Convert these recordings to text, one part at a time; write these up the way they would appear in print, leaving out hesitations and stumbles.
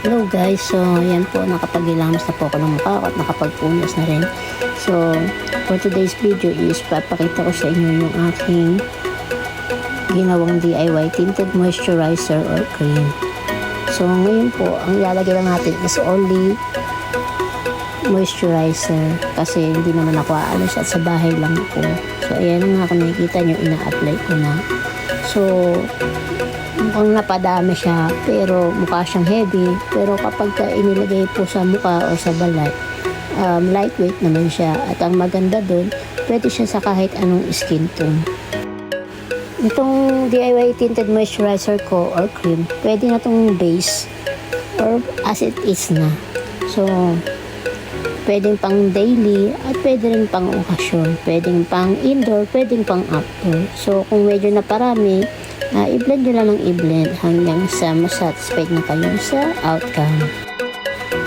Hello guys, so yan po, nakapag-ilamos na po ako ng mukha ko at nakapagpunas na rin. So, for today's video is papakita ko sa inyo yung aking ginawang DIY tinted moisturizer or cream. So, ngayon po, ang ilalagay lang natin is only moisturizer kasi hindi naman ako aalis at sa bahay lang po. So, ayan nga kung nakikita nyo, ina-apply ko na. So, mukhang napadami siya pero mukha siyang heavy, pero kapag inilagay po sa mukha o sa balat, lightweight naman siya at ang maganda dun, pwede siya sa kahit anong skin tone. Itong DIY tinted moisturizer ko or cream, pwede na itong base or as it is na. So, pwedeng pang daily at pwede rin pang okasyon, pwedeng pang indoor, pwedeng pang outdoor. So, kung medyo na parami, i-blend nyo lang ng i-blend hanggang sa masatisfied na kayo sa outcome.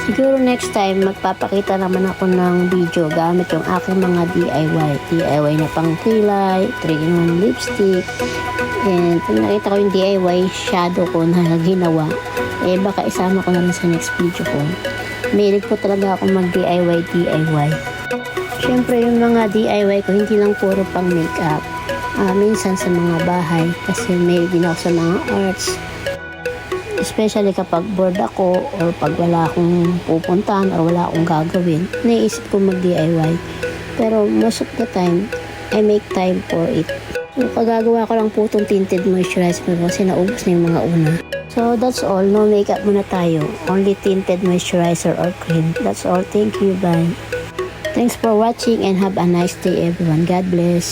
Siguro next time, magpapakita naman ako ng video gamit yung aking mga DIY na pang kilay, 3-in-1 lipstick, and pag nakita ko yung DIY shadow ko na ginawa, baka isama ko na rin sa next video ko. Mahilig po talaga ako mag-DIY. Syempre yung mga DIY ko, hindi lang puro pang makeup. Minsan sa mga bahay kasi may din ako sa mga arts, especially kapag bored ako or pag wala akong pupuntahan or wala akong gagawin, naisip ko mag DIY, pero most of the time I make time for it. So kagagawa ko lang po itong tinted moisturizer kasi naubos na yung mga una. So that's all, no makeup muna tayo, only tinted moisturizer or cream. That's all, thank you, bye. Thanks for watching and have a nice day everyone. God bless.